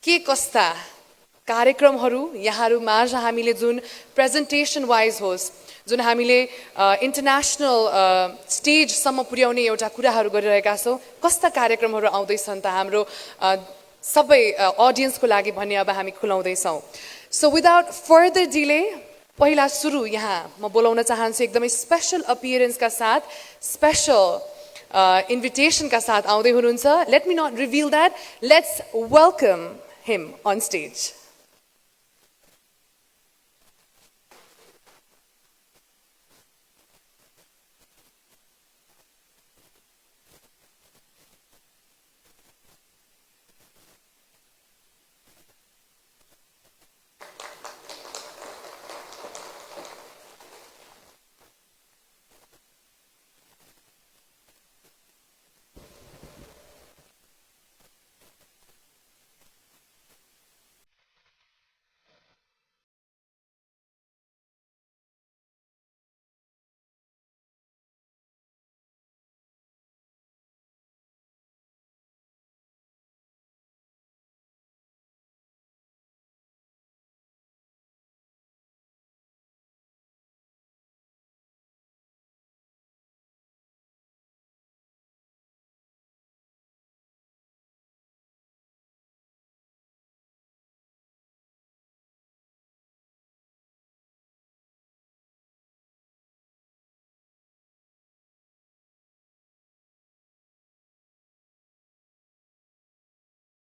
के कस्ता कार्यक्रमहरू यहाँहरू माझ हामीले जुन प्रेजेन्टेसन वाइज होस् जुन हामीले इन्टरनेसनल स्टेजसम्म पुर्याउने एउटा कुराहरू गरिरहेका छौँ कस्ता कार्यक्रमहरू आउँदैछन् त हाम्रो सबै अडियन्सको लागि भन्ने अब हामी खुलाउँदैछौँ सो विदाउट फर्दर डिले पहिला सुरु यहाँ म बोलाउन चाहन्छु एकदमै स्पेशल अपियरेन्सका साथ स्पेशल इन्भिटेसनका साथ आउँदै हुनुहुन्छ let me not reveal that let's welcome him on stage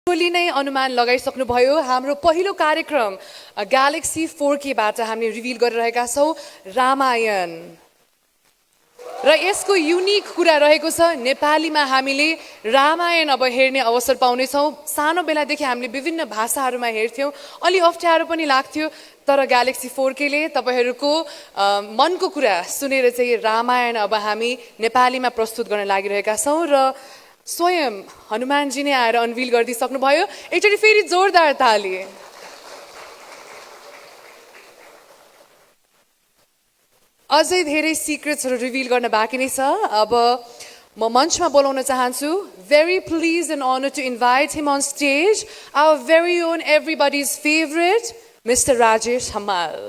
कोली नै अनुमान लगाइसक्नुभयो हाम्रो पहिलो कार्यक्रम ग्यालेक्सी 4K बाट हामीले रिभिल गरिरहेका छौँ रामायण र यसको युनिक कुरा रहेको छ नेपालीमा हामीले रामायण अब हेर्ने अवसर पाउनेछौँ सानो बेलादेखि हामीले विभिन्न भाषाहरूमा हेर्थ्यौँ अलि अप्ठ्यारो पनि लाग्थ्यो तर ग्यालेक्सी 4K ले तपाईहरूको मनको कुरा सुनेर चाहिँ रामायण अब हामी नेपालीमा प्रस्तुत गर्न लागिरहेका छौँ र स्वयं हनुमानजी नै आएर अनभिल गरिदिइसक्नुभयो एकचोटि फेरि जोरदार ताली अझै धेरै सिक्रेट्सहरू रिभिल गर्न बाँकी नै छ अब म मञ्चमा बोलाउन चाहन्छु very pleased and honored to invite him on stage our very own everybody's favorite Mr. Rajesh Hammal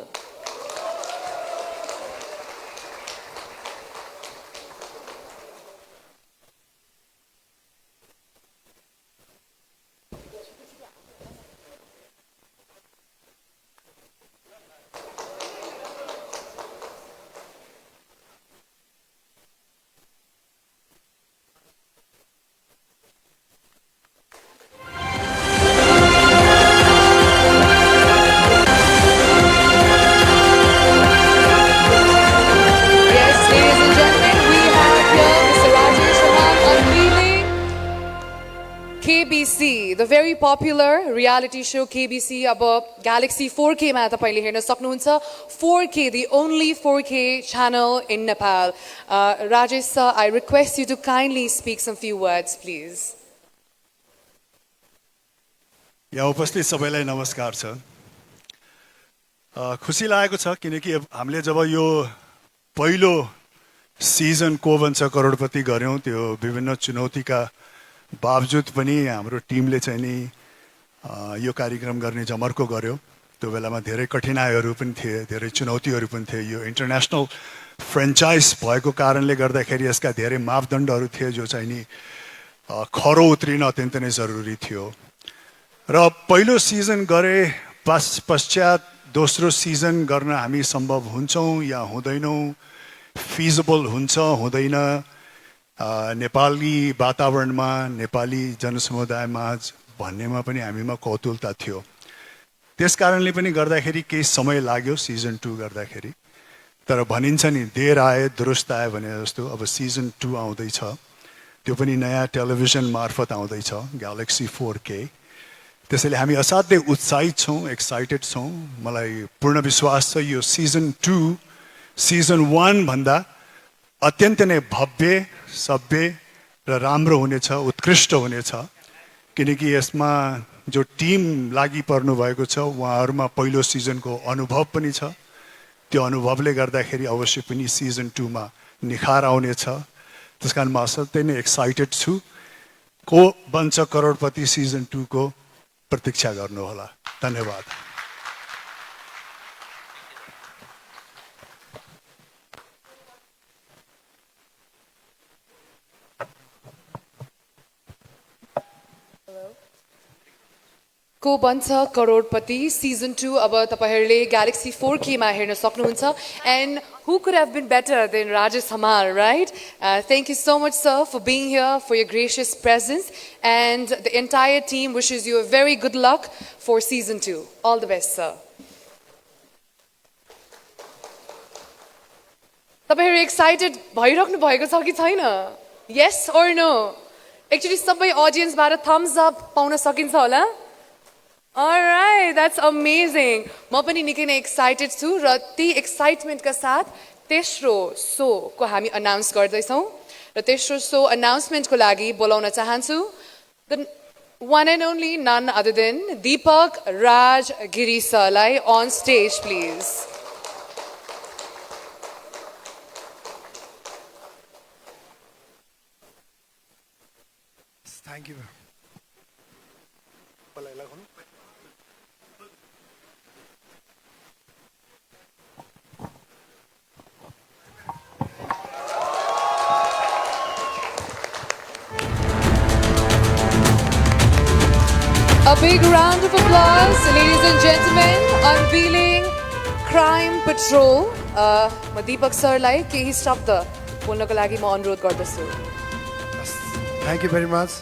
KBC, the very popular reality show KBC अब Galaxy 4K मा तपाईले हेर्न सक्नुहुन्छ 4K, the only 4K channel in Nepal. Rajesh sir, I request you to kindly speak some few words, please. यहाँ उपस्थित सबैलाई नमस्कार छ खुसी लागेको छ किनकि हामीले जब यो पहिलो सिजन को भन्छ करोडपति गर्यौं त्यो विभिन्न चुनौतीका बावजुद पनि हाम्रो टिमले चाहिँ नि यो कार्यक्रम गर्ने जमर्को गर्यो त्यो बेलामा धेरै कठिनाइहरू पनि थिए धेरै चुनौतीहरू पनि थिए यो इन्टरनेशनल फ्र्यान्चाइज भएको कारणले गर्दाखेरि यसका धेरै मापदण्डहरू थिए जो चाहिँ नि खरो उत्रिन अत्यन्त नै जरुरी थियो र पहिलो सिजन गरे पश्चात दोस्रो सिजन गर्न हामी सम्भव हुन्छौं या हुँदैनौं फिजिबल हुन्छ हुँदैन नेपाली वातावरणमा नेपाली जनसमुदायमा भन्नेमा पनि हामीमा कौतुलता थियो त्यसकारणले पनि गर्दाखेरि केही समय लाग्यो सिजन 2 गर्दाखेरि तर भनिन्छ नि देर आए दुरुस्त आए भने जस्तो अब सिजन 2 आउँदै छ त्यो पनि नयाँ टेलिभिजन मार्फत आउँदै छ ग्यालेक्सी 4K त्यसैले हामी असाध्यै उत्साहित छौं एक्साइटेड छौं मलाई पूर्ण विश्वास छ यो सिजन 2 सिजन 1 भन्दा अत्यन्त नै भव्य सभ्य र राम्रो हुनेछ उत्कृष्ट हुनेछ किनकि यसमा जो टिम लागि पर्नु भएको छ उहाँहरुमा पहिलो सिजनको अनुभव पनि छ त्यो अनुभवले गर्दाखेरि अवश्य पनि सिजन 2 मा निखार आउनेछ त्यसकारण म असाध्यै नै एक्साइटेड छु को बन्छ करोडपति सिजन 2 को प्रतीक्षा गर्नुहोला धन्यवाद को बन्छ करोडपति सिजन 2 अब तपाईहरुले ग्यालेक्सी 4K मा हेर्न सक्नुहुन्छ and who could have been better than Rajesh Hamar, right? Thank you so much, sir, for being here, for your gracious presence, and the entire team wishes you a very good luck for season 2. All the best, sir. तपाईहरु excited भइराख्नु भएको छ कि छैन? Yes or no? Actually सबै ऑडियन्सबाट thumbs up पाउन सकिन्छ होला? Alright, that's amazing. म पनि निकै नै एक्साइटेड छु र ती एक्साइटमेन्टका साथ तेस्रो शो को हामी अनाउन्स गर्दै छौं र तेस्रो शो अनाउन्समेन्टको लागि बोलाउन चाहन्छु the one and only none other than Deepak Raj Giri सरलाई on stage please. Thank you. A big round of applause, ladies and gentlemen, unveiling Crime Patrol. म दीपक सरलाई केही शब्द बोल्नको लागि म अनुरोध गर्दछु. Thank you very much.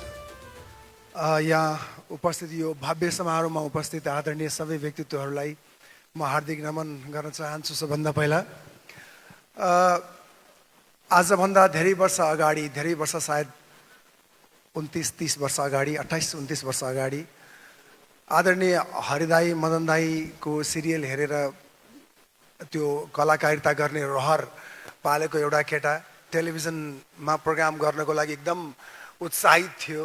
यहाँ उपस्थित यो भव्य समारोहमा उपस्थित आदरणीय सबै व्यक्तित्वहरूलाई म हार्दिक नमन गर्न चाहन्छु. सबभन्दा पहिला आजभन्दा धेरै वर्ष अगाडि, धेरै वर्ष सायद 29-30 वर्ष अगाडि, 28-29 वर्ष अगाडि आदरणीय हरिदाई मदनदाईको सिरियल हेरेर त्यो कलाकारिता गर्ने रहर पालेको एउटा केटा टेलिभिजनमा प्रोग्राम गर्नको लागि एकदम उत्साहित थियो.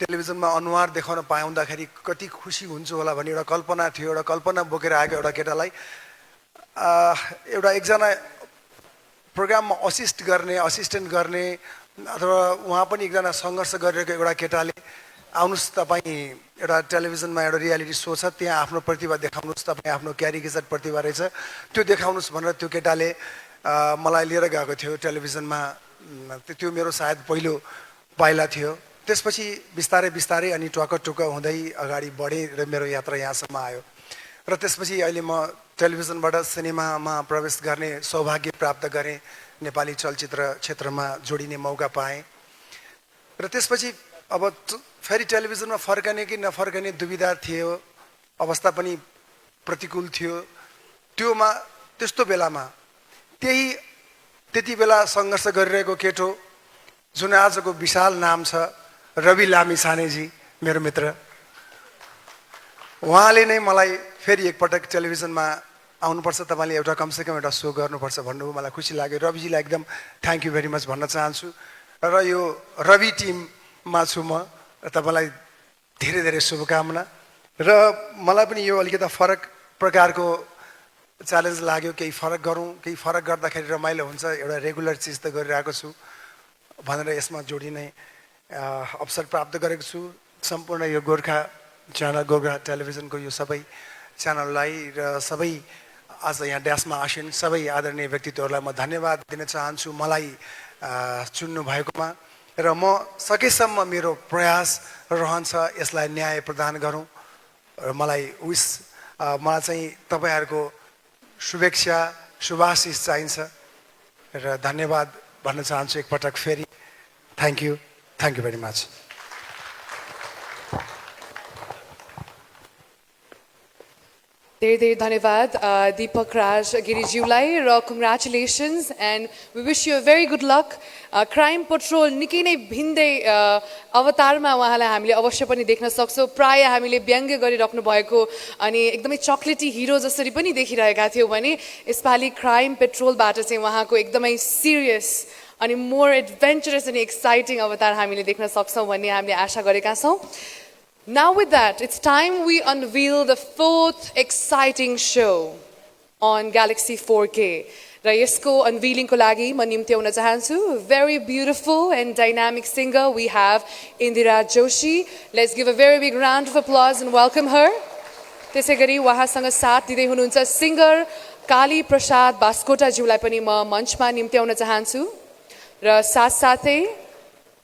टेलिभिजनमा अनुहार देखाउन पाउँदाखेरि कति खुसी हुन्छु होला भन्ने एउटा कल्पना थियो. एउटा कल्पना बोकेर आएको एउटा केटालाई एउटा एकजना प्रोग्राममा असिस्टेन्ट गर्ने अथवा उहाँ पनि एकजना सङ्घर्ष गरिरहेको एउटा केटाले आउनुहोस् तपाईँ एउटा टेलिभिजनमा एउटा रियालिटी सो छ त्यहाँ आफ्नो प्रतिभा देखाउनुहोस्, तपाईँ आफ्नो क्यारिकेचर प्रतिभा रहेछ त्यो देखाउनुहोस् भनेर त्यो केटाले मलाई लिएर गएको थियो टेलिभिजनमा. त्यो मेरो सायद पहिलो पाइला थियो. त्यसपछि बिस्तारै बिस्तारै अनि टुक्क हुँदै अगाडि बढेँ र मेरो यात्रा यहाँसम्म आयो र त्यसपछि अहिले म टेलिभिजनबाट सिनेमामा प्रवेश गर्ने सौभाग्य प्राप्त गरेँ. नेपाली चलचित्र क्षेत्रमा जोडिने मौका पाएँ र त्यसपछि अब फेरि टेलिभिजनमा फर्कने कि नफर्कने दुविधा थियो, अवस्था पनि प्रतिकूल थियो. त्यस्तो बेलामा त्यति बेला सङ्घर्ष गरिरहेको केटो जुन आजको विशाल नाम छ रवि लामिछानेजी मेरो मित्र, उहाँले नै मलाई फेरि एकपटक टेलिभिजनमा आउनुपर्छ, तपाईँले एउटा कमसेकम एउटा सो गर्नुपर्छ भन्नुभयो. मलाई खुसी लाग्यो. रविजीलाई एकदम थ्याङ्क यू भेरी मच भन्न चाहन्छु र यो रवि टिममा छु म. तपाईँलाई धेरै धेरै शुभकामना र मलाई पनि यो अलिकति फरक प्रकारको च्यालेन्ज लाग्यो. केही फरक गरौँ, केही फरक गर्दाखेरि रमाइलो हुन्छ, एउटा रेगुलर चिज त गरिरहेको छु भनेर यसमा जोडिने अवसर प्राप्त गरेको छु. सम्पूर्ण यो गोर्खा च्यानल, गोर्खा टेलिभिजनको यो सबै च्यानललाई र सबै आज यहाँ ड्यासमा आसिन सबै आदरणीय व्यक्तित्वहरूलाई म धन्यवाद दिन चाहन्छु मलाई चुन्नु भएकोमा. र म सकेसम्म मेरो प्रयास रहन्छ यसलाई न्याय प्रदान गरौँ र मलाई चाहिँ तपाईँहरूको शुभेच्छा शुभाशिष चाहिन्छ र धन्यवाद भन्न चाहन्छु एकपटक फेरि. Thank you very much. धेरै धेरै धन्यवाद दीपक राज गिरिज्यूलाई र congratulations and we wish you a very good luck. Crime Patrol निकै नै भिन्दै अवतारमा उहाँलाई हामीले अवश्य पनि देख्न सक्छौँ. प्रायः हामीले व्यङ्ग्य गरिराख्नु भएको अनि एकदमै चक्लेटी हिरो जसरी पनि देखिरहेका थियौँ भने यसपालि क्राइम पेट्रोलबाट चाहिँ उहाँको एकदमै सिरियस अनि मोर एडभेन्चरस अनि एक्साइटिङ अवतार हामीले देख्न सक्छौँ भन्ने हामीले आशा गरेका छौँ. Now with that, it's time we unveil the 4th exciting show on Galaxy 4K. र यसको अनभिलिङको लागि म निम्त्याउन चाहन्छु very beautiful and dynamic singer we have Indira Joshi. Let's give a very big round of applause and welcome her. त्यसै गरी उहाँसँग साथ दिँदै हुनुहुन्छ सिङ्गर काली प्रसाद बास्कोटाज्यूलाई पनि म मञ्चमा निम्त्याउन चाहन्छु र साथसाथै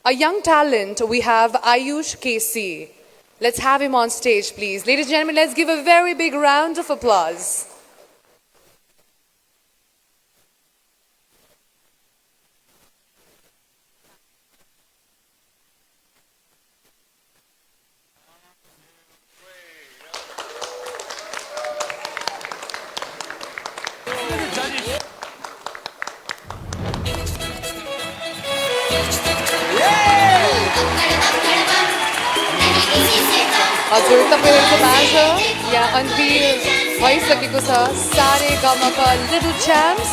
a young talent we have Ayush Kesi. Let's have him on stage please. Ladies and gentlemen, let's give a very big round of applause. हजुर तपाईहरुको माझ यहाँ अनभिल भइसकेको छ सारेगामापा लिटल च्याम्प्स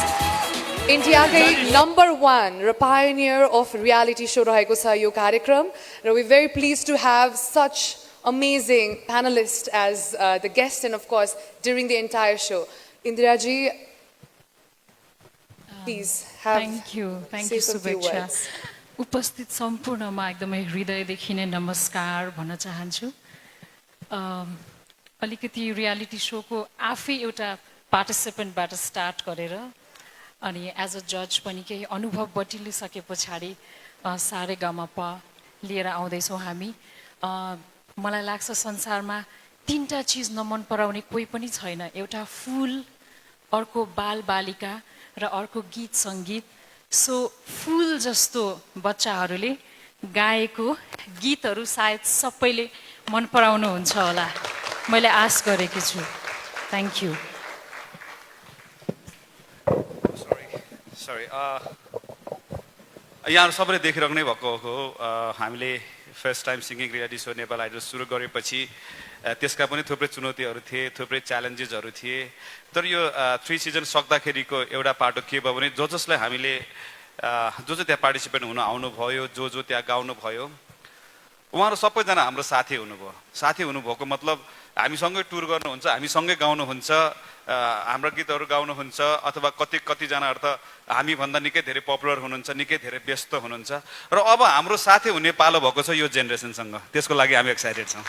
इन्डियाकै नम्बर 1 र पायोनियर अफ रियालिटी सो रहेको छ यो कार्यक्रम र we very pleased to have such amazing panelists as the guests and of course during the entire show. Indira ji, please have Thank you say some few शुभेच्छा words. उपस्थित सम्पूर्णमा एकदमै हृदयदेखि नै नमस्कार भन्न चाहन्छु अलिकति रियालिटी सोको आफै एउटा पार्टिसिपेन्टबाट स्टार्ट गरेर अनि एज अ जज पनि केही अनुभव बटुलिसके पछाडि सारेगामापा लिएर आउँदैछौँ हामी मलाई लाग्छ संसारमा तीनटा चिज नमन पराउने कोही पनि छैन एउटा फुल अर्को बालबालिका र अर्को गीत सङ्गीत सो फुल जस्तो बच्चाहरूले गाएको गीतहरू सायद सबैले मन पराउनुहुन्छ होला मैले आश गरेकी छु थ्याङ्क यू सरी यहाँ सबैले देखिरहनु भएको हो हामीले first time singing reality show Nepal Idol सुरु गरेपछि त्यसका पनि थुप्रै चुनौतीहरू थिए थुप्रै च्यालेन्जेसहरू थिए तर यो 3 सिजन सक्दाखेरिको एउटा पाटो के भयो भने जसलाई हामीले जो त्यहाँ पार्टिसिपेन्ट हुन आउनुभयो जो त्यहाँ गाउनु भयो उहाँहरू सबैजना हाम्रो साथी हुनुभयो साथी हुनुभएको मतलब हामीसँगै टुर गर्नुहुन्छ हामीसँगै गाउनुहुन्छ हाम्रो गीतहरू गाउनुहुन्छ अथवा कतिजनाहरू त हामीभन्दा निकै धेरै पपुलर हुनुहुन्छ निकै धेरै व्यस्त हुनुहुन्छ र अब हाम्रो साथी हुने पालो भएको छ यो जेनेरेसनसँग त्यसको लागि हामी एक्साइटेड छौँ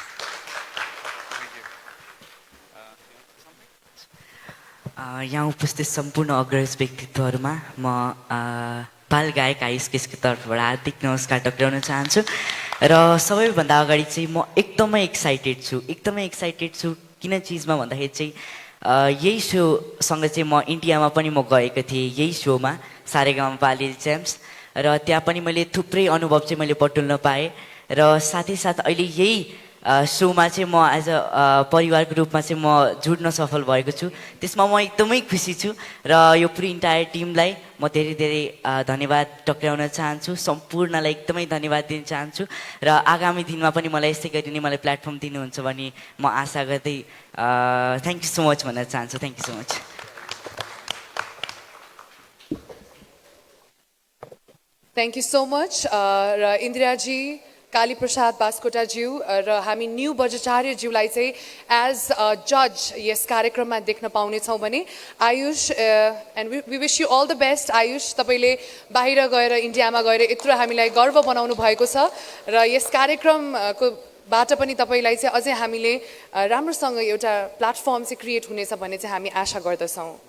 यहाँ उपस्थित सम्पूर्ण अग्रज व्यक्तित्वहरूमा म बाल गायक आयुष केसीको तर्फबाट हार्दिक नमस्कार टक्राउन चाहन्छु र सबैभन्दा अगाडि चाहिँ म एकदमै एक्साइटेड छु किन चिजमा भन्दाखेरि चाहिँ यही सोसँग चाहिँ म इन्डियामा पनि म गएको थिएँ यही सोमा सारेगामापा लिटल च्याम्प्स र त्यहाँ पनि मैले थुप्रै अनुभव चाहिँ मैले बटुल्न पाएँ र साथै साथ अहिले यही सोमा चाहिँ म एज अ परिवारको रूपमा चाहिँ म जुड्न सफल भएको छु त्यसमा म एकदमै खुसी छु र यो पुरै इन्टायर टिमलाई म धेरै धेरै धन्यवाद टक्राउन चाहन्छु सम्पूर्णलाई एकदमै धन्यवाद दिन चाहन्छु र आगामी दिनमा पनि मलाई यसै गरी नै मलाई प्लेटफर्म दिनुहुन्छ भने म आशा गर्दै थ्याङ्क यू सो मच भन्न चाहन्छु thank you so much Thank you so much, Indiraji, Kali Prasad Baskotaju, र हामी न्यू बज्राचार्यज्यूलाई चाहिँ एज अ जज यस कार्यक्रममा देख्न पाउने छौँ भने Ayush and we wish you all the best Ayush तपाईँले बाहिर गएर इन्डियामा गएर यत्रो हामीलाई गर्व बनाउनु भएको छ र यस कार्यक्रमको बाट पनि तपाईँलाई चाहिँ अझै हामीले राम्रोसँग एउटा प्लेटफर्म चाहिँ क्रिएट हुनेछ भन्ने चाहिँ हामी आशा गर्दछौँ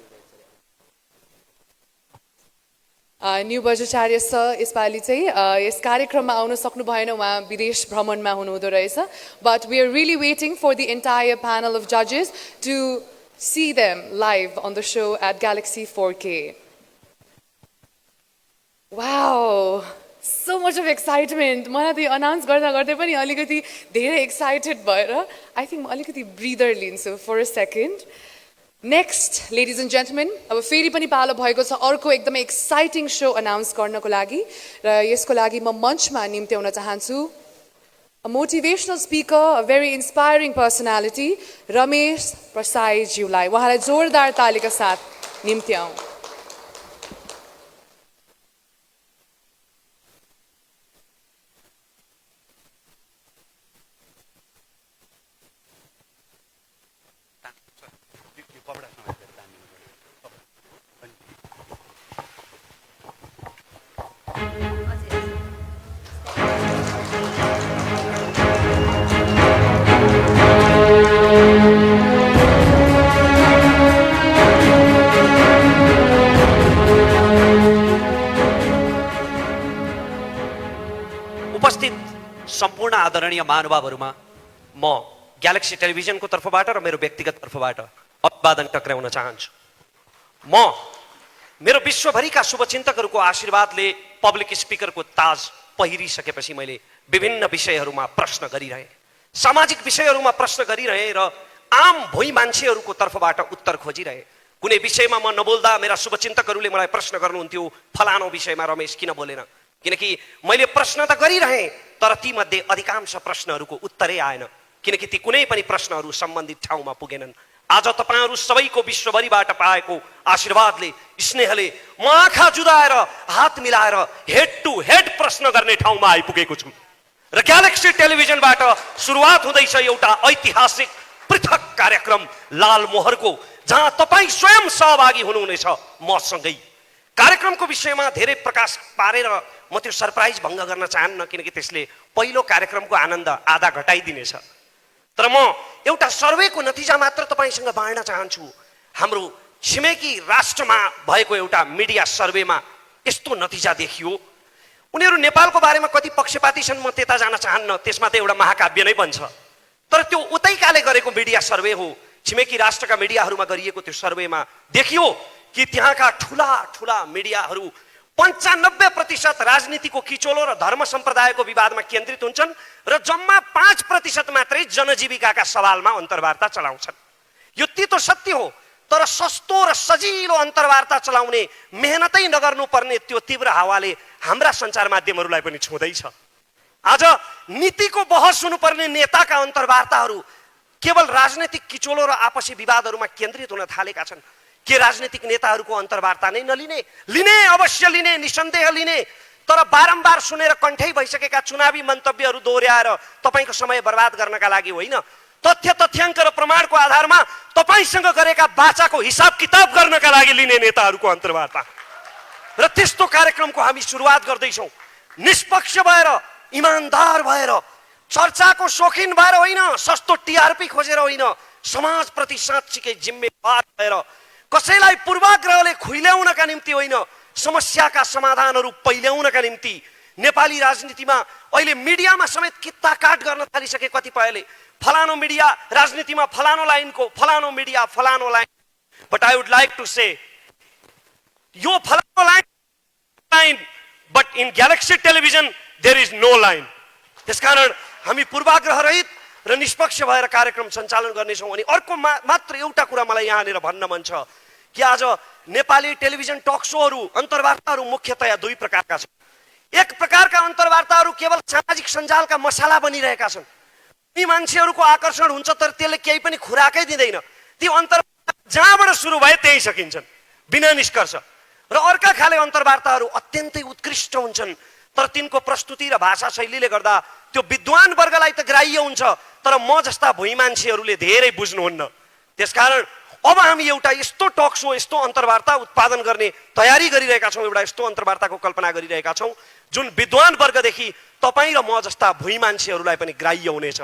न्यू बज्राचार्य सर यसपालि चाहिँ यस कार्यक्रममा आउन सक्नु भएन उहाँ विदेश भ्रमणमा हुनुहुँदो रहेछ but we are really waiting for the entire panel of जजेस to see them live on the show at Galaxy 4K wow so much of excitement मलाई त यो अनाउन्स गर्दा गर्दै पनि अलिकति धेरै एक्साइटेड भएर आई थिङ्क म अलिकति ब्रिदर लिन्छु for a second next ladies and gentlemen अब फेरि पनि पालो भएको छ अर्को एकदमै एक्साइटिङ सो अनाउन्स गर्नको लागि र यसको लागि म मञ्चमा निम्त्याउन चाहन्छु a motivational speaker a very inspiring personality Ramesh प्रसाईज्यूलाई उहाँलाई जोरदार तालीका साथ निम्त्याउँ आदरणीय महानुभावहरूमा म ग्यालेक्सी टेलिभिजनको तर्फबाट र मेरो व्यक्तिगत तर्फबाट अभिवादन टक्राउन चाहन्छु। म मेरो विश्वभरिका शुभचिन्तकहरूको आशीर्वादले पब्लिक स्पिकरको ताज पहिरिसकेपछि मैले विभिन्न विषयहरूमा प्रश्न गरिरहेँ, सामाजिक विषयहरूमा प्रश्न गरिरहेँ र आम भोइ मान्छेहरूको तर्फबाट उत्तर खोजिरहेँ। कुनै विषयमा म नबोल्दा मेरा शुभचिन्तकहरूले मलाई प्रश्न गर्नुहुन्थ्यो, फलानो विषयमा रमेश किन बोलेन? किनकि मैले प्रश्न त गरिरहेँ तर तीमध्ये अधिकांश प्रश्नहरूको उत्तरै आएन, किनकि ती कुनै पनि प्रश्नहरू सम्बन्धित ठाउँमा पुगेनन्। आज तपाईँहरू सबैको विश्वभरिबाट पाएको आशीर्वादले, स्नेहले म आँखा जुदाएर हात मिलाएर हेड टु हेड प्रश्न गर्ने ठाउँमा आइपुगेको छु र ग्यालेक्सी टेलिभिजनबाट सुरुवात हुँदैछ एउटा ऐतिहासिक पृथक कार्यक्रम लाल मोहरको, जहाँ तपाईँ स्वयं सहभागी हुनुहुनेछ मसँगै। कार्यक्रमको विषयमा धेरै प्रकाश पारेर म त्यो सरप्राइज भङ्ग गर्न चाहन्न, किनकि त्यसले पहिलो कार्यक्रमको आनन्द आधा घटाइदिनेछ। तर म एउटा सर्वेको नतिजा मात्र तपाईँसँग बाँड्न चाहन्छु। हाम्रो छिमेकी राष्ट्रमा भएको एउटा मिडिया सर्वेमा यस्तो नतिजा देखियो। उनीहरू नेपालको बारेमा कति पक्षपाती छन् म त्यता जान चाहन्न, त्यसमा त एउटा महाकाव्य नै बन्छ। तर त्यो उतैकाले गरेको मिडिया सर्वे हो, छिमेकी राष्ट्रका मिडियाहरूमा गरिएको त्यो सर्वेमा देखियो कि त्यहाँका ठुला ठुला मिडियाहरू 95% राजनीतिको किचोलो र धर्म सम्प्रदायको विवादमा केन्द्रित हुन्छन् र जम्मा 5% मात्रै जनजीविकाका सवालमा अन्तर्वार्ता चलाउँछन्। यो तितो सत्य हो, तर सस्तो र सजिलो अन्तर्वार्ता चलाउने मेहनतै नगर्नुपर्ने त्यो तीव्र हावाले हाम्रा सञ्चार माध्यमहरूलाई पनि छुँदैछ। आज नीतिको बहस हुनुपर्ने नेताका अन्तर्वार्ताहरू केवल राजनैतिक किचोलो र आपसी विवादहरूमा केन्द्रित हुन थालेका छन्। के राजनीतिक नेताहरूको अन्तर्वार्ता नै नलिने? लिने, अवश्य लिने, निसन्देह लिने, तर बारम्बार सुनेर कण्ठै भइसकेका चुनावी मन्तव्यहरू दोहोर्याएर तपाईँको समय बर्बाद गर्नका लागि होइन, तथ्य तथ्याङ्क र प्रमाणको आधारमा तपाईँसँग गरेका बाचाको हिसाब किताब गर्नका लागि लिने नेताहरूको अन्तर्वार्ता। र त्यस्तो कार्यक्रमको हामी सुरुवात गर्दैछौँ, निष्पक्ष भएर, इमान्दार भएर, चर्चाको शौखिन भएर होइन, सस्तो टिआरपी खोजेर होइन, समाजप्रति साँच्चीकै जिम्मेवार भएर, कसैलाई पूर्वाग्रहले खुइल्याउनका निम्ति होइन, समस्याका समाधानहरू पहिल्याउनका निम्ति। नेपाली राजनीतिमा अहिले मिडियामा समेत कित्ता काट गर्न थालिसके कतिपयले, फलानो मिडिया राजनीतिमा फलानो लाइनको, फलानो मिडिया फलानो line. But I would like to say यो फलानो line, but in Galaxy television there is no line. त्यसकारण हामी पूर्वाग्रह रहित र निष्पक्ष भएर कार्यक्रम सञ्चालन गर्नेछौँ। अनि अर्को मात्र एउटा कुरा मलाई यहाँनिर भन्न मन छ कि आज नेपाली टेलिभिजन टक सोहरू, अन्तर्वार्ताहरू मुख्यतया दुई प्रकारका छन्। एक प्रकारका अन्तर्वार्ताहरू केवल सामाजिक सञ्जालका मसाला बनिरहेका छन्, ती मान्छेहरूको आकर्षण हुन्छ तर त्यसले केही पनि खुराकै दिँदैन। ती अन्तर्वार्ता जहाँबाट सुरु भए त्यहीँ सकिन्छन् बिना निष्कर्ष। र अर्का खाले अन्तर्वार्ताहरू अत्यन्तै उत्कृष्ट हुन्छन्, तर तिनको प्रस्तुति र भाषा शैलीले गर्दा त्यो विद्वान वर्गलाई त ग्राह्य हुन्छ, तर म जस्ता भुइँ मान्छेहरूले धेरै बुझ्नुहुन्न। त्यसकारण अब हामी एउटा यस्तो टक सो, यस्तो अन्तर्वार्ता उत्पादन गर्ने तयारी गरिरहेका छौँ, एउटा यस्तो अन्तर्वार्ताको कल्पना गरिरहेका छौँ जुन विद्वान वर्गदेखि तपाईँ र म जस्ता भुइँ मान्छेहरूलाई पनि ग्राह्य हुनेछ।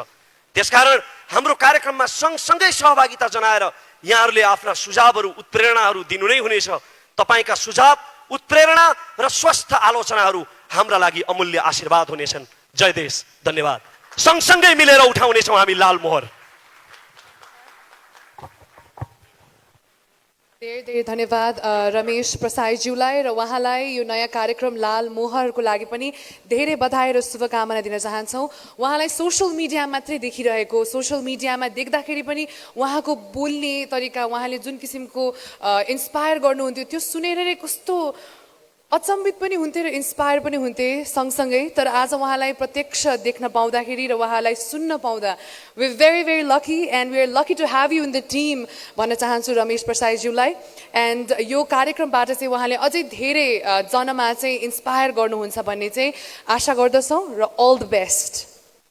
त्यसकारण हाम्रो कार्यक्रममा सँगसँगै सहभागिता जनाएर यहाँहरूले आफ्ना सुझावहरू, उत्प्रेरणाहरू दिनु नै हुनेछ। तपाईँका सुझाव, उत्प्रेरणा र स्वस्थ आलोचनाहरू हाम्रा लागि अमूल्य आशीर्वाद हुनेछन्। जय देश, धन्यवाद। सँगसँगै मिलेर उठाउनेछौँ हामी लाल मोहर। धेरै धेरै धन्यवाद रमेश प्रसाईज्यूलाई, र उहाँलाई यो नयाँ कार्यक्रम लाल मोहरको लागि पनि धेरै बधाई र शुभकामना दिन चाहन्छौँ। उहाँलाई सोसियल मिडिया मात्रै देखिरहेको, सोसियल मिडियामा देख्दाखेरि पनि उहाँको बोल्ने तरिका, उहाँले जुन किसिमको इन्सपायर गर्नुहुन्थ्यो त्यो सुनेर नै कस्तो अचम्बित पनि हुन्थे र इन्सपायर पनि हुन्थे सँगसँगै। तर आज उहाँलाई प्रत्यक्ष देख्न पाउँदाखेरि र उहाँलाई सुन्न पाउँदा we very very lucky, and we are lucky to have you in the team भन्न चाहन्छु रमेश प्रसाईज्यूलाई। एन्ड यो कार्यक्रमबाट चाहिँ उहाँले अझै धेरै जनमा चाहिँ इन्सपायर गर्नुहुन्छ भन्ने चाहिँ आशा गर्दछौँ, र all the best.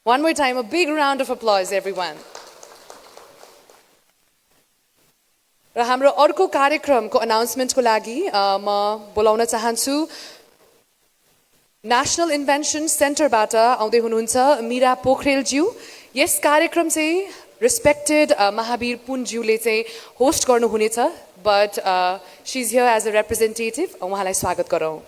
One more time a big round of applause everyone. र हाम्रो अर्को कार्यक्रमको अनाउन्समेन्टको लागि म बोलाउन चाहन्छु नेसनल इन्भेन्सन सेन्टरबाट आउँदै हुनुहुन्छ मीरा पोखरेलज्यू। यस कार्यक्रम चाहिँ रेस्पेक्टेड महावीर पुनज्यूले चाहिँ होस्ट गर्नुहुनेछ, but she is here as a representative. उहाँलाई स्वागत गरौँ।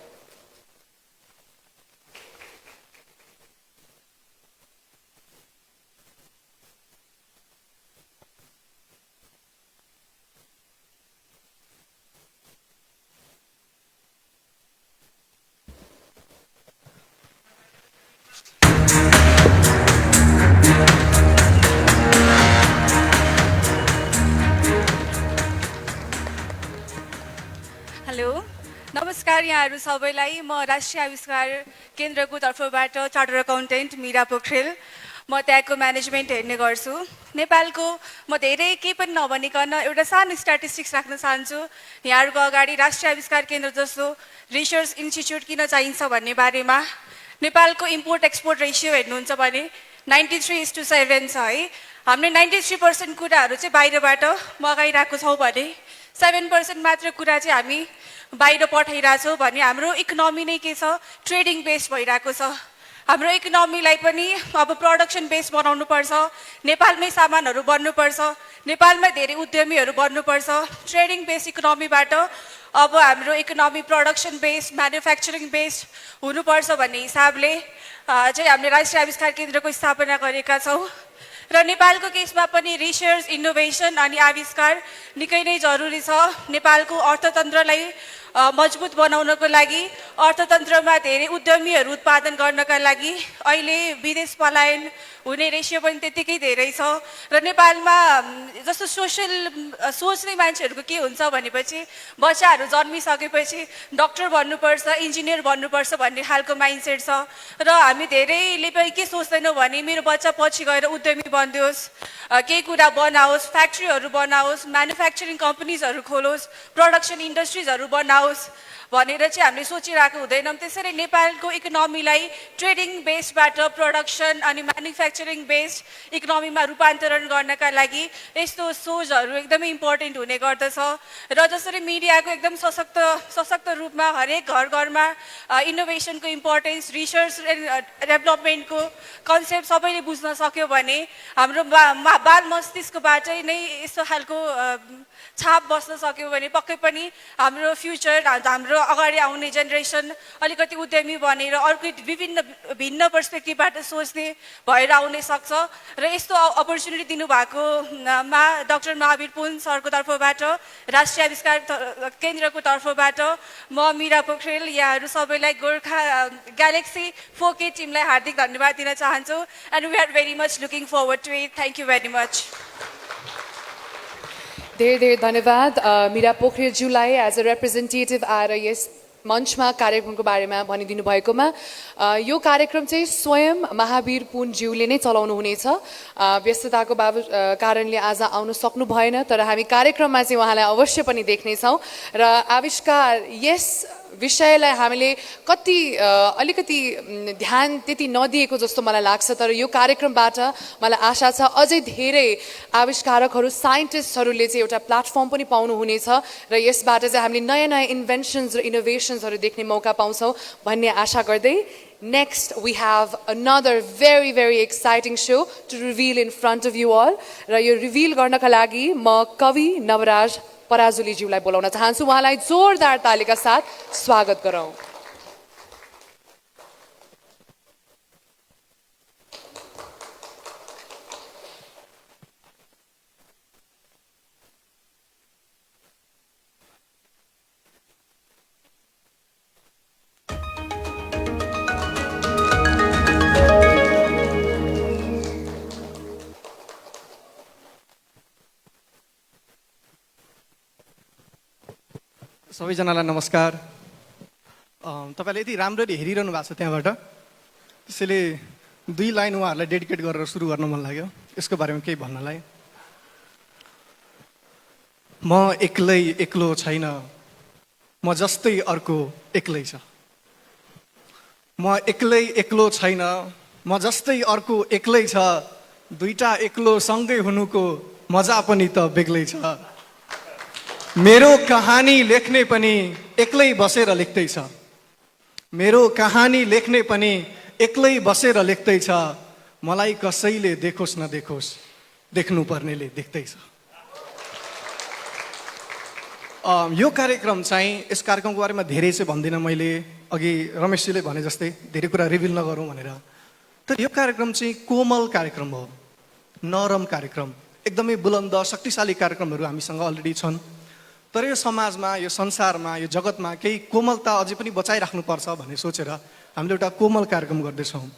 नमस्कार यहाँहरू सबैलाई। म राष्ट्रिय आविष्कार केन्द्रको तर्फबाट चार्टर अकाउन्टेन्ट मीरा पोखरेल। म त्यहाँको म्यानेजमेन्ट हेर्ने गर्छु। नेपालको म धेरै केही पनि नभनिकन एउटा सानो स्ट्याटिस्टिक्स राख्न चाहन्छु। यहाँहरूको अगाडि राष्ट्रिय आविष्कार केन्द्र जस्तो रिसर्च इन्स्टिच्युट किन चाहिन्छ भन्ने बारेमा। नेपालको इम्पोर्ट एक्सपोर्ट रेसियो हेर्नुहुन्छ भने 93:7 छ है। हामीले 93% कुराहरू चाहिँ बाहिरबाट मगाइरहेको छौँ भने 7% मात्र कुरा चाहिँ हामी बाहिर पठाइरहेछौँ भने हाम्रो इकोनोमी नै के छ, ट्रेडिङ बेस भइरहेको छ। हाम्रो इकोनोमीलाई पनि अब प्रोडक्सन बेस बनाउनु पर्छ, नेपालमै सामानहरू बन्नुपर्छ, नेपालमै धेरै उद्यमीहरू बन्नुपर्छ। ट्रेडिङ बेस इकोनोमीबाट अब हाम्रो economy production base, manufacturing base हुनुपर्छ भन्ने हिसाबले चाहिँ हामीले राष्ट्रिय आविष्कार केन्द्रको स्थापना गरेका छौँ। र नेपालको केसमा पनि रिसर्च, इनोभेसन अनि आविष्कार निकै नै जरुरी छ। नेपालको अर्थतन्त्रलाई मजबुत बनाउनको लागि, अर्थतन्त्रमा धेरै उद्यमीहरू उत्पादन गर्नका लागि अहिले विदेश पलायन हुने रेसियो पनि त्यतिकै धेरै छ। र नेपालमा जस्तो सोसल सोच नै मान्छेहरूको के हुन्छ भनेपछि बच्चाहरू जन्मिसकेपछि डक्टर बन्नुपर्छ, इन्जिनियर बन्नुपर्छ भन्ने खालको माइन्डसेट छ। र हामी धेरैले पनि के सोच्दैनौँ भने मेरो बच्चा पछि गएर उद्यमी बनिदियोस्, केही कुरा बनाओस्, फ्याक्ट्रीहरू बनाओस्, म्यानुफ्याक्चरिङ कम्पनीजहरू खोलोस्, प्रोडक्सन इन्डस्ट्रिजहरू बनाओस् भनेर चाहिँ हामीले सोचिरहेको हुँदैनौँ। त्यसरी नेपालको इकोनोमीलाई ट्रेडिङ बेसबाट प्रोडक्सन अनि म्यानुफ्याक्चरिङ बेस इकोनोमीमा रूपान्तरण गर्नका लागि यस्तो सोचहरू एकदमै इम्पोर्टेन्ट हुने गर्दछ। र जसरी मिडियाको एकदम सशक्त रूपमा हरेक घर घरमा इनोभेसनको इम्पोर्टेन्स, रिसर्च एन्ड डेभलपमेन्टको कन्सेप्ट सबैले बुझ्न सक्यो भने हाम्रो बाल मस्तिष्कबाटै नै यस्तो खालको छाप बस्न सक्यो भने पक्कै पनि हाम्रो फ्युचर, हाम्रो अगाडि आउने जेनेरेसन अलिकति उद्यमी बनेर अर्को भिन्न पर्सपेक्टिभबाट सोच्ने भएर आउन सक्छ। र यस्तो अपर्च्युनिटी दिनुभएकोमा डाक्टर महावीर पुन सरको तर्फबाट, राष्ट्रिय आविष्कार केन्द्रको तर्फबाट म मीरा पोखरेल यहाँहरू सबैलाई गोर्खा ग्यालेक्सी 4K टिमलाई हार्दिक धन्यवाद दिन चाहन्छु। And we are very much looking forward to it. Thank you very much. धेरै धेरै धन्यवाद मीरा पोखरेलज्यूलाई एज अ रिप्रेजेन्टेटिभ आएर यस मञ्चमा कार्यक्रमको बारेमा भनिदिनु भएकोमा। यो कार्यक्रम चाहिँ स्वयं महावीर पुनज्यूले नै चलाउनु हुनेछ। व्यस्तताको कारणले आज आउनु सक्नु भएन, तर हामी कार्यक्रममा चाहिँ उहाँलाई अवश्य पनि देख्नेछौँ। र आविष्कार यस विषयलाई हामीले अलिकति ध्यान त्यति नदिएको जस्तो मलाई लाग्छ, तर यो कार्यक्रमबाट मलाई आशा छ अझै धेरै आविष्कारकहरू, साइन्टिस्टहरूले चाहिँ एउटा प्लेटफर्म पनि पाउनुहुनेछ र यसबाट चाहिँ हामीले नयाँ नयाँ इन्भेन्सन्स र इनोभेसन्सहरू देख्ने मौका पाउँछौँ भन्ने आशा गर्दै next we have another very very exciting show to reveal in front of you all. र यो रिभिल गर्नका लागि म कवि नवराज पराजुलीज्यूलाई बोलाउन चाहन्छु। उहाँलाई जोरदार तालीका साथ स्वागत गरौँ। सबैजनालाई नमस्कार। तपाईँले यति राम्ररी हेरिरहनु भएको छ त्यहाँबाट, त्यसैले 2 लाइन उहाँहरूलाई डेडिकेट गरेर सुरु गर्न मन लाग्यो यसको बारेमा केही भन्नलाई। म एक्लो छैन, म जस्तै अर्को एक्लै छ। म एक्लो छैन, म जस्तै अर्को एक्लै छ। दुईटा एक्लो सँगै हुनुको मजा पनि त बेग्लै छ। मेरो कहानी लेख्ने पनि एक्लै बसेर लेख्दैछ। मेरो कहानी लेख्ने पनि एक्लै बसेर लेख्दैछ। मलाई कसैले देखोस् नदेखोस्, देख्नुपर्नेले देख्दैछ। यो कार्यक्रम चाहिँ, यस कार्यक्रमको बारेमा धेरै चाहिँ भन्दिनँ मैले, अघि रमेशजीले भने जस्तै धेरै कुरा रिभिल नगरौँ भनेर। तर यो कार्यक्रम चाहिँ कोमल कार्यक्रम हो, नरम कार्यक्रम, एकदमै बुलन्द शक्तिशाली कार्यक्रमहरू हामीसँग अलरेडी छन्। तर यो समाजमा, यो संसारमा, यो जगतमा केही कोमलता अझै पनि बचाइराख्नुपर्छ भन्ने सोचेर हामीले एउटा कोमल कार्यक्रम गर्दैछौँ।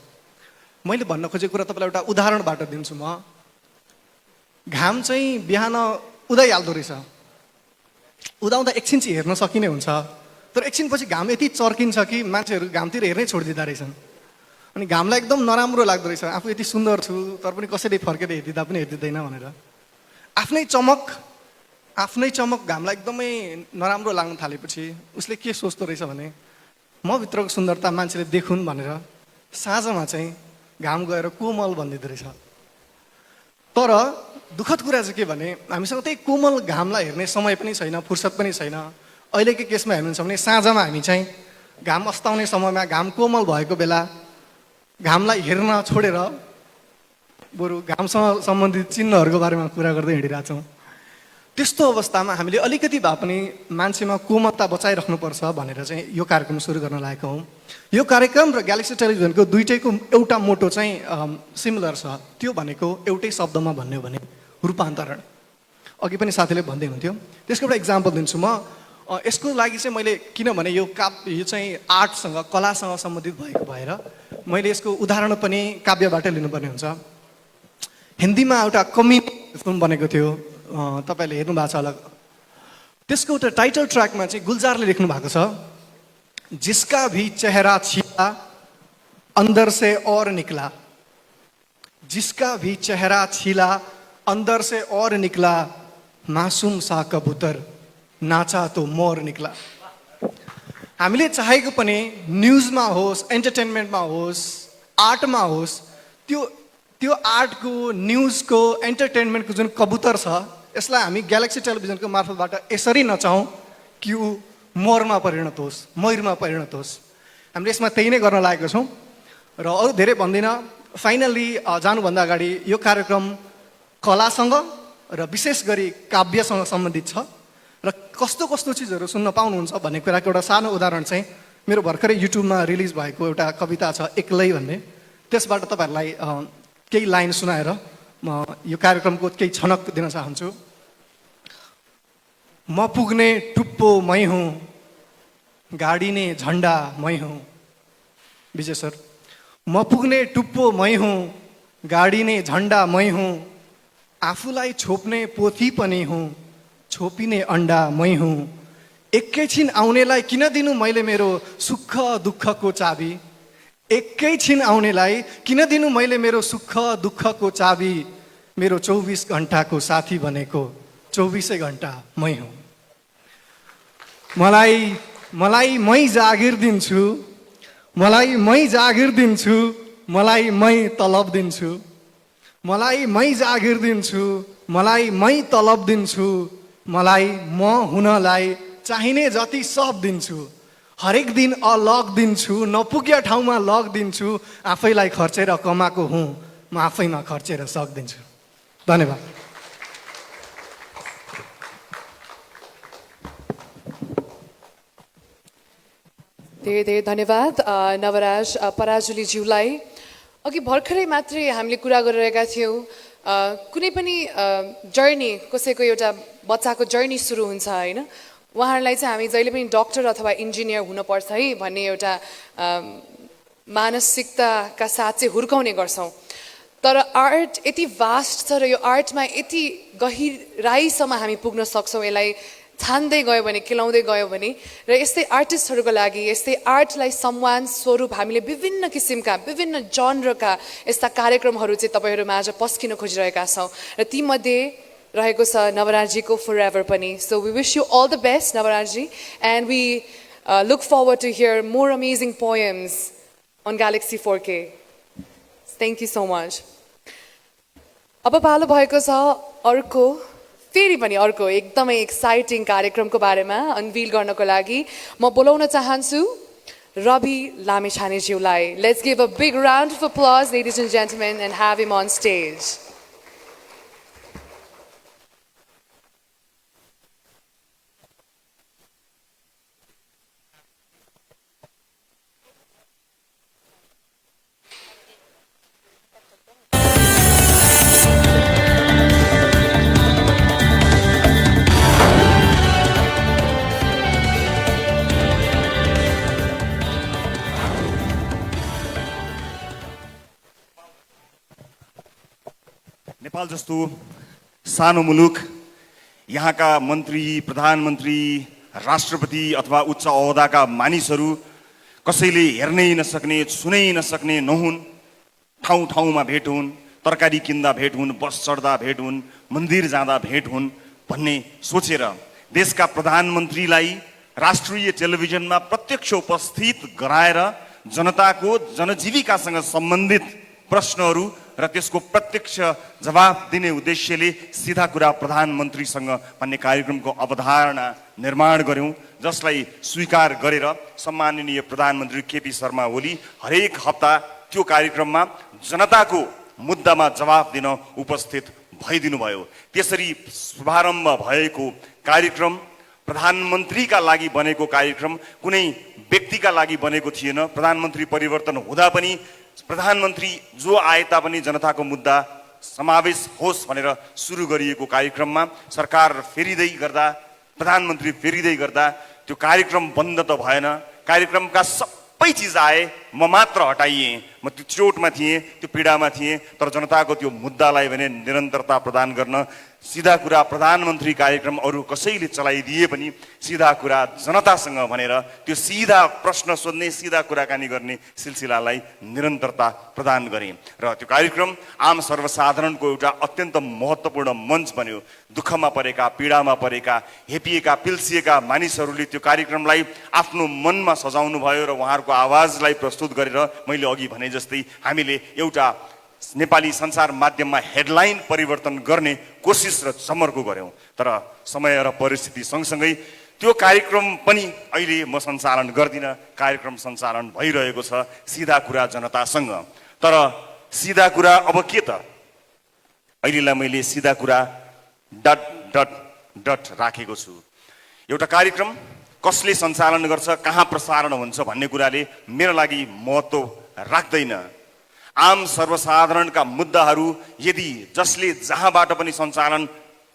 मैले भन्न खोजेको कुरा तपाईँलाई एउटा उदाहरणबाट दिन्छु म। घाम चाहिँ बिहान उदाइहाल्दो रहेछ, उदाउँदा एकछिन चाहिँ हेर्न सकिने हुन्छ, तर एकछिनपछि घाम यति चर्किन्छ कि मान्छेहरू घामतिर हेर्नै छोडिदिँदो रहेछन्। अनि घामलाई एकदम नराम्रो लाग्दो रहेछ, आफू यति सुन्दर छु तर पनि कसैले फर्केर हेरिदिँदा पनि हेरिदिँदैन भनेर। आफ्नै चमक घामलाई एकदमै नराम्रो लाग्न थालेपछि उसले के सोच्दो रहेछ भने म भित्रको सुन्दरता मान्छेले देखुन् भनेर साँझमा चाहिँ घाम गएर कोमल भनिदिँदो रहेछ। तर दुःखद कुरा चाहिँ के भने हामीसँग त्यही कोमल घामलाई हेर्ने समय पनि छैन, फुर्सद पनि छैन। अहिलेको केसमा हेर्नुहुन्छ भने साँझमा हामी चाहिँ घाम अस्ताउने समयमा घाम कोमल भएको बेला घामलाई हेर्न छोडेर बरु घामसँग सम्बन्धित चिन्हहरूको बारेमा कुरा गर्दै हिँडिरहेछौँ। त्यस्तो अवस्थामा हामीले अलिकति भए पनि मान्छेमा कोमलता बचाइराख्नुपर्छ भनेर चाहिँ यो कार्यक्रम सुरु गर्न लागेको हौँ। यो कार्यक्रम र ग्यालेक्सी टेलिभिजनको दुइटैको एउटा मोटो चाहिँ सिमिलर छ, त्यो भनेको एउटै शब्दमा भन्ने हो भने रूपान्तरण। अघि पनि साथीले भन्दै हुन्थ्यो, त्यसको एउटा इक्जाम्पल दिन्छु म। यसको लागि चाहिँ मैले किनभने यो चाहिँ आर्टसँग कलासँग सम्बन्धित भएको भएर मैले यसको उदाहरण पनि काव्यबाटै लिनुपर्ने हुन्छ। हिन्दीमा एउटा कमेडी फिल्म बनेको थियो, तपाईँले हेर्नु भएको छ होला। त्यसको एउटा टाइटल ट्र्याकमा चाहिँ गुलजारले लेख्नु भएको छ, जिसका भी चेहरा छिला अंदर से और निकला, जिसका भी चेहरा छिला अंदर से और निकला, मासूम सा कबूतर नाचा तो मोर निकला। हामीले चाहेको पनि न्युजमा होस्, एन्टरटेनमेन्टमा होस्, आर्टमा होस्, त्यो आर्टको, न्युजको, एन्टरटेनमेन्टको जुन कबुतर छ यसलाई हामी ग्यालेक्सी टेलिभिजनको मार्फतबाट यसरी नचाहौँ कि ऊ मोरमा परिणत होस्, मयुरमा परिणत होस्। हामीले यसमा त्यही नै गर्न लागेको छौँ र अरू धेरै भन्दिनँ। फाइनल्ली जानुभन्दा अगाडि यो कार्यक्रम कलासँग र विशेष गरी काव्यसँग सम्बन्धित छ र कस्तो कस्तो चिजहरू सुन्न पाउनुहुन्छ भन्ने कुराको एउटा सानो उदाहरण चाहिँ मेरो भर्खरै युट्युबमा रिलिज भएको एउटा कविता छ एक्लै भन्ने, त्यसबाट तपाईँहरूलाई केही लाइन सुनाएर म यो कार्यक्रमको केही छनक दिन चाहन्छु। म पुग्ने टुप्पो मै हुँ, गाडिने झन्डा मै हुँ। विजय सर। म पुग्ने टुप्पो मै हुँ, गाडिने झन्डा मै हुँ, आफूलाई छोप्ने पोथी पनि हुँ, छोपिने अन्डा मै हुँ। एकैछिन आउनेलाई किन दिनु मैले मेरो सुख दुःखको चाबी, एकैछिन आउनेलाई किन दिनु मैले मेरो सुख दुःखको चाबी, मेरो 24 घन्टाको साथी भनेको 24 घन्टा मै हुँ। मलाई मै जागिर दिन्छु, मलाई मै जागिर दिन्छु, मलाई मै तलब दिन्छु, मलाई मै जागिर दिन्छु, मलाई मै तलब दिन्छु, मलाई म हुनलाई चाहिने जति सब दिन्छु, हरेक दिन अलग दिन्छु, नपुग्या ठाउँमा लग दिन्छु, आफैलाई खर्चेर कमाएको हुँ, म आफैमा खर्चेर सक्दिन्छु। धन्यवाद। धेरै धेरै धन्यवाद नवराज पराजुलीज्यूलाई। अघि भर्खरै मात्रै हामीले कुरा गरिरहेका थियौँ, कुनै पनि जर्नी, कसैको एउटा बच्चाको जर्नी सुरु हुन्छ होइन, उहाँहरूलाई चाहिँ हामी जहिले पनि डक्टर अथवा इन्जिनियर हुनुपर्छ है भन्ने एउटा मानसिकताका साथ चाहिँ हुर्काउने गर्छौँ। तर आर्ट यति भास्ट छ र यो आर्टमा यति गहिराइसम्म हामी पुग्न सक्छौँ, यसलाई छान्दै गयो भने, केलाउँदै गयो भने। र यस्तै आर्टिस्टहरूको लागि, यस्तै आर्टलाई सम्मान स्वरूप हामीले विभिन्न किसिमका, विभिन्न जनरका यस्ता कार्यक्रमहरू चाहिँ तपाईँहरूमा आज पस्किन खोजिरहेका छौँ र तीमध्ये रहेको छ नवराजजीको फॉरएभर पनि। So we wish you all the best नवराजजी, and we look forward to hear more amazing poems on Galaxy 4K। Thank you so much. अब पालो भएको छ अर्को, फेरि पनि अर्को एकदमै एक्साइटिङ कार्यक्रमको बारेमा अनभिल गर्नको लागि म बोलाउन चाहन्छु रवि लामिछानेज्यूलाई। Let's give a big round of applause ladies and gentlemen and have him on stage. Nepal जस्तो सानो मुलुक, यहाँका मन्त्री, प्रधानमन्त्री, राष्ट्रपति अथवा उच्च ओहदाका मानिसहरू कसैले हेर्नै नसक्ने, छुनै नसक्ने नहुन्। ठाउँ ठाउँमा भेट हुन्, तरकारी किन्दा भेट हुन्, बस चढ्दा भेट हुन्, मन्दिर जाँदा भेट हुन् भन्ने सोचेर देशका प्रधानमन्त्रीलाई राष्ट्रिय टेलिभिजनमा प्रत्यक्ष उपस्थित गराएर जनताको जनजीविकासँग सम्बन्धित प्रश्नहरू र त्यसको प्रत्यक्ष जवाब दिने उद्देश्यले सीधा कुरा प्रधानमन्त्रीसँग भन्ने कार्यक्रमको अवधारणा निर्माण गर्यौं, जसलाई स्वीकार गरेर सम्माननीय प्रधानमन्त्री केपी शर्मा ओली हरेक हप्ता त्यो कार्यक्रममा जनताको मुद्दामा जवाब दिन उपस्थित भइदिनु भयो। त्यसरी शुभारम्भ भएको कार्यक्रम प्रधानमन्त्रीका लागि बनेको कार्यक्रम कुनै व्यक्तिका लागि बनेको थिएन। प्रधानमन्त्री परिवर्तन हुँदा पनि प्रधानमन्त्री जो आए तापनि जनताको मुद्दा समावेश होस् भनेर सुरु गरिएको कार्यक्रममा सरकार फेरिँदै गर्दा, प्रधानमन्त्री फेरिँदै गर्दा त्यो कार्यक्रम बन्द त भएन। कार्यक्रमका सबै चिज आए, म मात्र हटाइएँ। म त्यो चोटमा थिएँ, त्यो पीडामा थिएँ, तर जनताको त्यो मुद्दालाई भने निरन्तरता प्रदान गर्न सीधा कुरा प्रधानमन्त्री कार्यक्रम अरू कसैले चलाइदिए पनि सीधा कुरा जनतासँग भनेर त्यो सीधा प्रश्न सोध्ने, सीधा कुराकानी गर्ने सिलसिलालाई निरन्तरता प्रदान गरेँ र त्यो कार्यक्रम आम सर्वसाधारणको एउटा अत्यन्त महत्त्वपूर्ण मञ्च बन्यो। दुःखमा परेका, पीडामा परेका, हेपिएका, पिल्सिएका मानिसहरूले त्यो कार्यक्रमलाई आफ्नो मनमा सजाउनु भयो र उहाँहरूको आवाजलाई प्रस्तुत गरेर मैले अघि भने जस्तै हामीले एउटा नेपाली सञ्चार माध्यममा हेडलाइन परिवर्तन गर्ने कोसिस र जमर्को गर्यौं। तर समय र परिस्थिति सँगसँगै त्यो कार्यक्रम पनि अहिले म सञ्चालन गर्दिनँ। कार्यक्रम सञ्चालन भइरहेको छ सीधा कुरा जनतासँग। तर सीधा कुरा अब के त? अहिलेलाई मैले सीधा कुरा डट डट डट राखेको छु। एउटा कार्यक्रम कसले सञ्चालन गर्छ, कहाँ प्रसारण हुन्छ भन्ने कुराले मेरो लागि महत्त्व राख्दैन। आम सर्वसाधारणका मुद्दाहरू यदि जसले जहाँबाट पनि सञ्चालन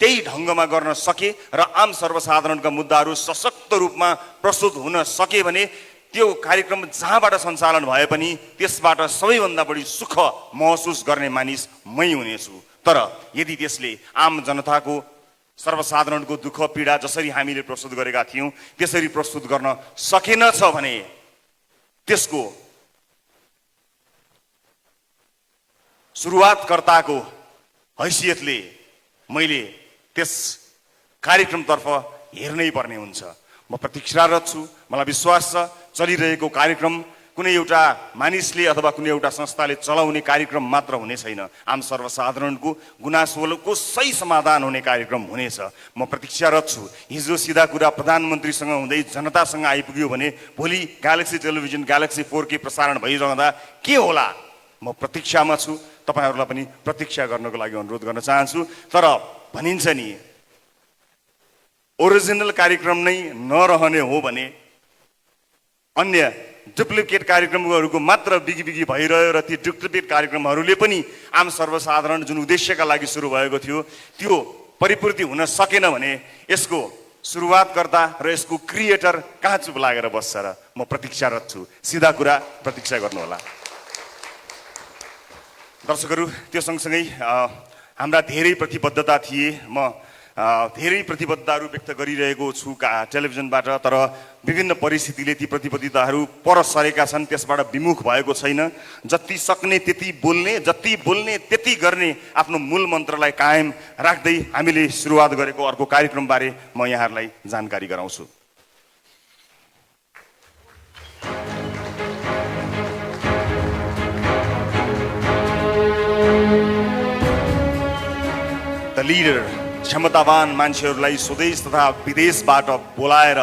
त्यही ढङ्गमा गर्न सके र आम सर्वसाधारणका मुद्दाहरू सशक्त रूपमा प्रस्तुत हुन सके भने त्यो कार्यक्रम जहाँबाट सञ्चालन भए पनि त्यसबाट सबैभन्दा बढी सुख महसुस गर्ने मानिस मै हुनेछु। तर यदि त्यसले आम जनताको सर्वसाधारणको दुःख पीडा जसरी हामीले प्रस्तुत गरेका थियौँ त्यसरी प्रस्तुत गर्न सकेनछ भने त्यसको सुरुवातकर्ताको हैसियतले मैले त्यस कार्यक्रमतर्फ हेर्नै पर्ने हुन्छ। म प्रतीक्षारत छु। मलाई विश्वास छ चलिरहेको कार्यक्रम कुनै एउटा मानिसले अथवा कुनै एउटा संस्थाले चलाउने कार्यक्रम मात्र हुने छैन। आम सर्वसाधारणको गुनासोको सही समाधान हुने कार्यक्रम हुनेछ। म प्रतीक्षारत छु। हिजो सीधा कुरा प्रधानमन्त्रीसँग हुँदै जनतासँग आइपुग्यो भने भोलि ग्यालेक्सी टेलिभिजन ग्यालेक्सी 4K प्रसारण भइरहँदा के होला? म प्रतीक्षामा छु। तपाईहरुलाई पनि प्रतीक्षा गर्नको लागि अनुरोध गर्न चाहन्छु। तर भनिन्छ नि ओरिजिनल कार्यक्रम नै नरहने हो भने अन्य डुप्लिकेट कार्यक्रमहरूको मात्र बिगी भइरह्यो र ती डुप्लिकेट कार्यक्रमहरूले पनि आम सर्वसाधारण जुन उद्देश्यका लागि सुरु भएको थियो त्यो परिपूर्ति हुन सकेन भने यसको सुरुवातकर्ता र यसको क्रिएटर कहाँ चुप लागेर बस्छ र? म प्रतीक्षारत छु। सीधा कुरा प्रतीक्षा गर्नुहोला। दर्शकहरू, त्यो सँगसँगै हाम्रा धेरै प्रतिबद्धता थिए। म धेरै प्रतिबद्धताहरू व्यक्त गरिरहेको छु टेलिभिजनबाट, तर विभिन्न परिस्थितिले ती प्रतिबद्धताहरू पर सरेका छन्, त्यसबाट विमुख भएको छैन। जति सक्ने त्यति बोल्ने, जति बोल्ने त्यति गर्ने आफ्नो मूल मन्त्रलाई कायम राख्दै हामीले सुरुवात गरेको अर्को कार्यक्रमबारे म यहाँहरूलाई जानकारी गराउँछु। द लिडर, क्षमतावान मान्छेहरूलाई स्वदेश तथा विदेशबाट बोलाएर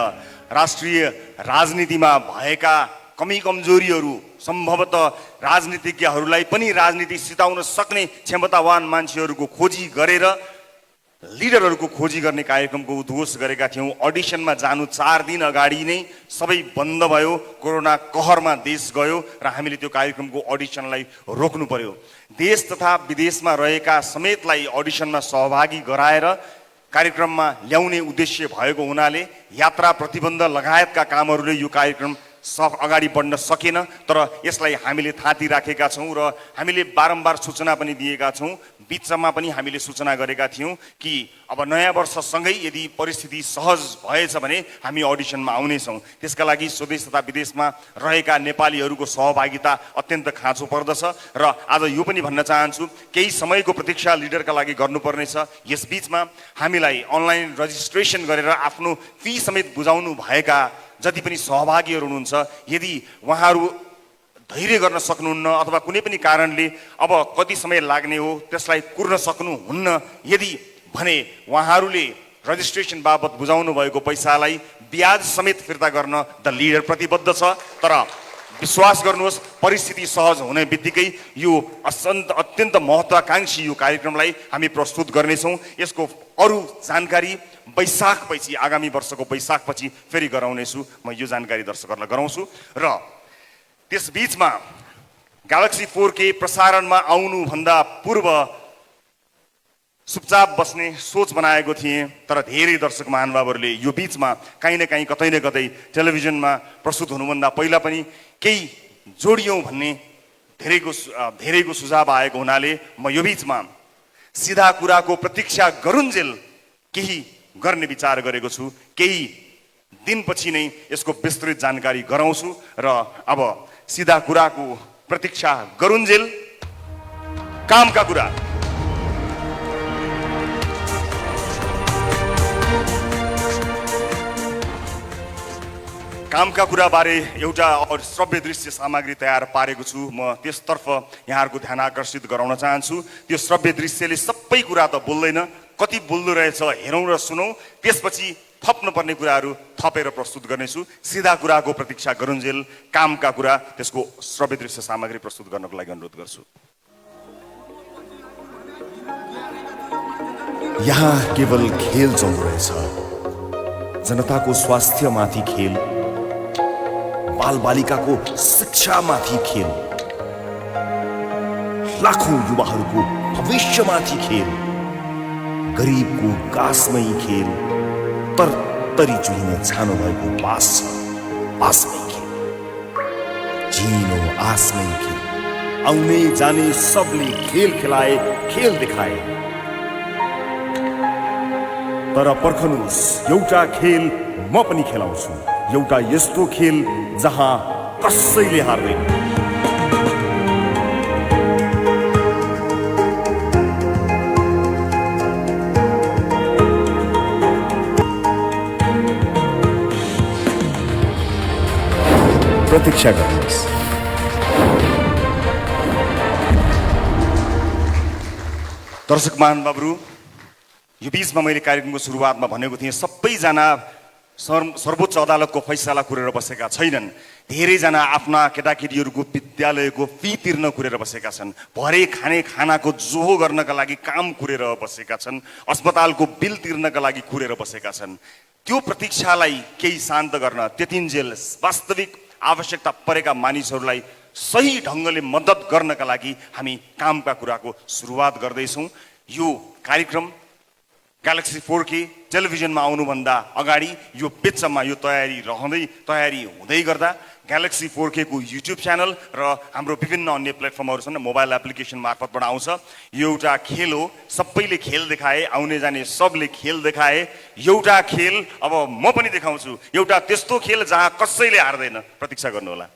राष्ट्रिय राजनीतिमा भएका कमी कमजोरीहरू, सम्भवतः राजनीतिज्ञहरूलाई पनि राजनीति सिताउन सक्ने क्षमतावान मान्छेहरूको खोजी गरेर लिडरहरूको खोजी गर्ने कार्यक्रमको उद्घोष गरेका थियौँ। अडिसनमा जानु 4 दिन अगाडि नै सबै बन्द भयो। कोरोना कहरमा देश गयो र हामीले त्यो कार्यक्रमको अडिसनलाई रोक्नु पर्यो। देश तथा विदेशमा रहेका समेतलाई अडिसनमा सहभागी गराएर कार्यक्रममा ल्याउने उद्देश्य भएको हुनाले यात्रा प्रतिबन्ध लगायतका कामहरूले यो कार्यक्रम अगाडि बढ्न सकेन, तर यसलाई हामीले थाती राखेका छौँ र हामीले बारम्बार सूचना पनि दिएका छौँ। बिचमा पनि हामीले सूचना गरेका थियौँ कि अब नयाँ वर्षसँगै यदि परिस्थिति सहज भएछ भने हामी अडिसनमा आउनेछौँ। त्यसका लागि स्वदेश तथा विदेशमा रहेका नेपालीहरूको सहभागिता अत्यन्त खाँचो पर्दछ र आज यो पनि भन्न चाहन्छु, केही समयको प्रतीक्षा लिडरका लागि गर्नुपर्नेछ। यस बीचमा हामीलाई अनलाइन रजिस्ट्रेसन गरेर आफ्नो फी समेत बुझाउनु भएका जति पनि सहभागीहरू हुनुहुन्छ, यदि उहाँहरू धैर्य गर्न सक्नुहुन्न अथवा कुनै पनि कारणले अब कति समय लाग्ने हो त्यसलाई कुर्न सक्नुहुन्न यदि भने उहाँहरूले रजिस्ट्रेसन बाबत बुझाउनु भएको पैसालाई ब्याज समेत फिर्ता गर्न द लिडर प्रतिबद्ध छ। तर विश्वास गर्नुहोस्, परिस्थिति सहज हुने बित्तिकै यो अत्यन्त महत्त्वाकांक्षी यो कार्यक्रमलाई हामी प्रस्तुत गर्नेछौँ। यसको अरू जानकारी वैशाखपछि, आगामी वर्षको वैशाखपछि फेरि गराउनेछु। म यो जानकारी दर्शकहरूलाई गराउँछु। र त्यस बीचमा ग्यालेक्सी 4K प्रसारणमा आउनुभन्दा पूर्व चुपचाप बस्ने सोच बनाएको थिएँ, तर धेरै दर्शक महानुभावहरूले यो बीचमा काहीँ न काहीँ कतै न कतै टेलिभिजनमा प्रस्तुत हुनुभन्दा पहिला पनि केही जोडियौँ भन्ने धेरैको सुझाव आएको हुनाले म यो बीचमा सिधा कुराको प्रतीक्षा गरुन्जेल केही गर्ने विचार गरेको छु। केही दिनपछि नै यसको विस्तृत जानकारी गराउँछु र अब सिधा कुराको प्रतीक्षा गरुन्जेल कामका कुरा। कामका कुराबारे एउटा श्रव्य दृश्य सामग्री तयार पारेको छु। म त्यसतर्फ यहाँहरूको ध्यान आकर्षित गराउन चाहन्छु। त्यो श्रव्य दृश्यले सबै कुरा त बोल्दैन, कति बोल्दो रहेछ हेरौँ र सुनौँ, त्यसपछि थप्नुपर्ने कुराहरू थपेर प्रस्तुत गर्नेछु। सिधा कुराको प्रतीक्षा गरुन्जेल कामका कुरा, त्यसको श्रव्य दृश्य सामग्री प्रस्तुत गर्नको लागि अनुरोध गर्छु। यहाँ केवल खेल चल्दो रहेछ, जनताको स्वास्थ्यमाथि खेल, बालबालिकाको शिक्षामाथि खेल, लाखौं युवाहरूको भविष्यमाथि खेल, गरिबको गाँसमै खेल, तरतरी चुहिन छानो भएको बास छ, बासमै खेल, जिनो आसमै खेल, आउने जाने सबले खेल खेलाए, खेल देखाए। तर पर्खनुहोस्, एउटा खेल म पनि खेलाउँछु, एउटा यस्तो खेल जहाँ कसैले हार्दैन। प्रतीक्षा गर्नुहोस्। दर्शक महानुभावहरू, यो बीचमा मैले कार्यक्रमको सुरुवातमा भनेको थिएँ, सबैजना सर्वोच्च अदालतको फैसला कुरेर बसेका छैनन्। धेरैजना आफ्ना केटाकेटीहरूको विद्यालयको फी तिर्न कुरेर बसेका छन्, भरे खाने खानाको जोहो गर्नका लागि काम कुरेर बसेका छन्, अस्पतालको बिल तिर्नका लागि कुरेर बसेका छन्। त्यो प्रतीक्षालाई केही शान्त गर्न, त्यतिन्जेल वास्तविक आवश्यकता परेका मानिसहरूलाई सही ढङ्गले मद्दत गर्नका लागि हामी कामका कुराको सुरुवात गर्दैछौँ। यो कार्यक्रम ग्यालेक्सी 4K टेलिभिजनमा आउनुभन्दा अगाडि यो बिचमा यो तयारी हुँदै गर्दा ग्यालेक्सी 4K को युट्युब च्यानल र हाम्रो विभिन्न अन्य प्लेटफर्महरू छन्, मोबाइल एप्लिकेसन मार्फतबाट आउँछ। यो एउटा खेल हो, सबैले खेल देखाए, आउने जाने सबले खेल देखाए। एउटा खेल अब म पनि देखाउँछु, एउटा त्यस्तो खेल जहाँ कसैले हार्दैन। प्रतीक्षा गर्नुहोला।